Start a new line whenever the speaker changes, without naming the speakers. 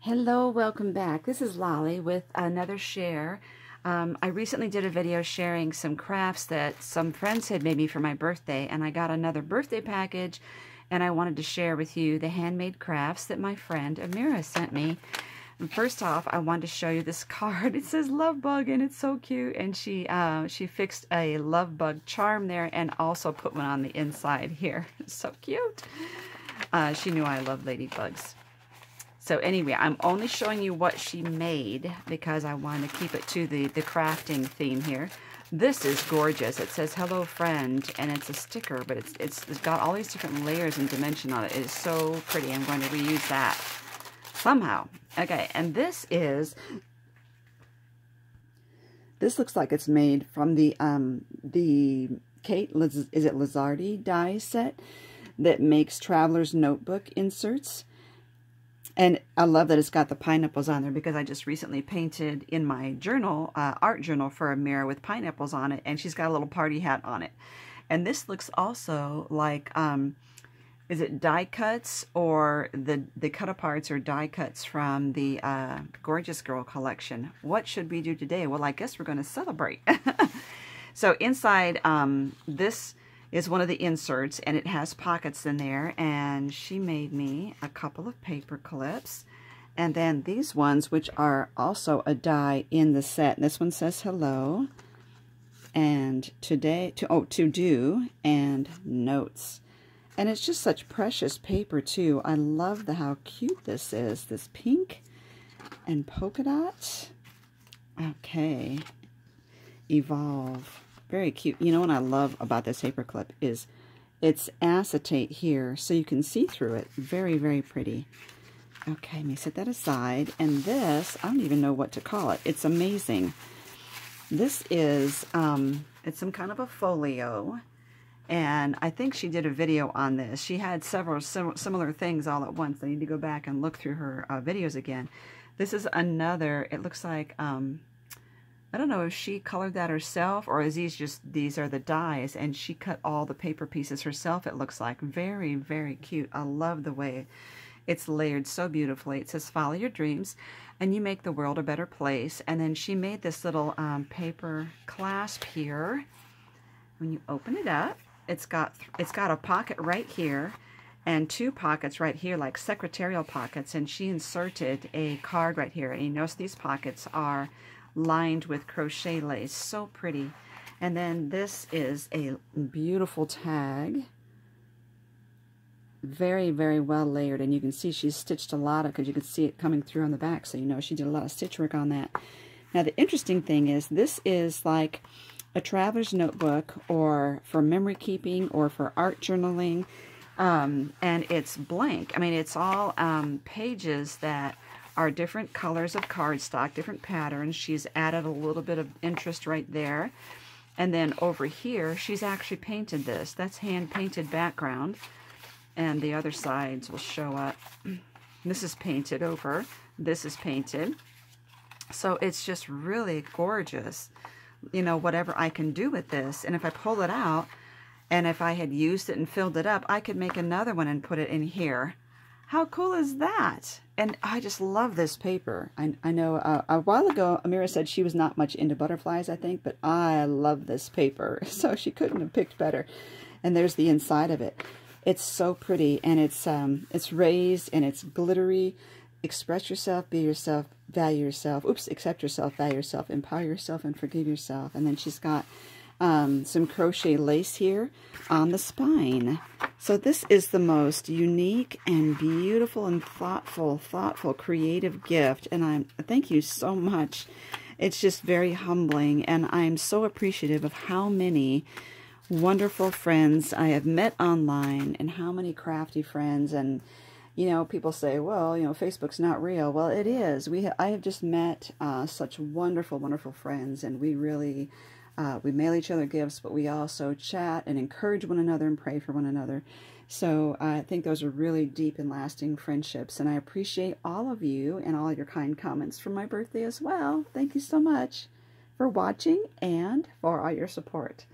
Hello, welcome back. This is Lolly with another share. I recently did a video sharing some crafts that some friends had made me for my birthday, and I got another birthday package, and I wanted to share with you the handmade crafts that my friend Amira sent me. And first off, I wanted to show you this card. It says love bug, and it's so cute, and she fixed a love bug charm there and also put one on the inside here. It's so cute. She knew I love ladybugs. So anyway, I'm only showing you what she made because I want to keep it to the crafting theme here. This is gorgeous. It says hello friend, and it's a sticker, but it's got all these different layers and dimension on it. It is so pretty. I'm going to reuse that somehow. Okay, and this looks like it's made from the Kate, is it Lizardi die set that makes Traveler's Notebook inserts. And I love that it's got the pineapples on there because I just recently painted in my journal, art journal for Amira with pineapples on it, and she's got a little party hat on it. And this looks also like, is it die cuts or the cut-aparts or die cuts from the Gorgeous Girl collection? What should we do today? Well, I guess we're going to celebrate. So inside this is one of the inserts, and it has pockets in there, and she made me a couple of paper clips, and then these ones, which are also a die in the set. And this one says hello, and to do, and notes. And it's just such precious paper too. I love how cute this is. This pink and polka dot. Okay, evolve. Very cute. You know what I love about this paper clip is it's acetate here, so you can see through it. Very, very pretty. Okay, let me set that aside. And this, I don't even know what to call it. It's amazing. This is, it's some kind of a folio, and I think she did a video on this. She had several similar things all at once. I need to go back and look through her videos again. This is another, it looks like, I don't know if she colored that herself or is these are the dies, and she cut all the paper pieces herself, it looks like. Very, very cute. I love the way it's layered so beautifully. It says follow your dreams and you make the world a better place. And then she made this little paper clasp here. When you open it up, it's got a pocket right here and two pockets right here, like secretarial pockets, and she inserted a card right here. And you notice these pockets are lined with crochet lace. So pretty. And then this is a beautiful tag. Very, very well layered, and you can see she's stitched a lot of, because you can see it coming through on the back, so you know she did a lot of stitch work on that. Now the interesting thing is this is like a traveler's notebook, or for memory keeping, or for art journaling, and it's blank. I mean, it's all pages that are different colors of cardstock, different patterns. She's added a little bit of interest right there. And then over here, she's actually painted this. That's hand-painted background. And the other sides will show up. This is painted over. This is painted. So it's just really gorgeous. You know, whatever I can do with this. And if I pull it out, and if I had used it and filled it up, I could make another one and put it in here. How cool is that? And I just love this paper. I know a while ago, Amira said she was not much into butterflies, I think, but I love this paper. So she couldn't have picked better. And there's the inside of it. It's so pretty, and it's raised, and it's glittery. Express yourself, be yourself, value yourself. Oops, accept yourself, value yourself, empower yourself, and forgive yourself. And then she's got some crochet lace here on the spine. So this is the most unique and beautiful and thoughtful, creative gift. And thank you so much. It's just very humbling, and I'm so appreciative of how many wonderful friends I have met online, and how many crafty friends. And you know, people say, well, you know, Facebook's not real. Well, it is. I have just met such wonderful, wonderful friends, and we really we mail each other gifts, but we also chat and encourage one another and pray for one another. So I think those are really deep and lasting friendships, and I appreciate all of you and all your kind comments for my birthday as well. Thank you so much for watching and for all your support.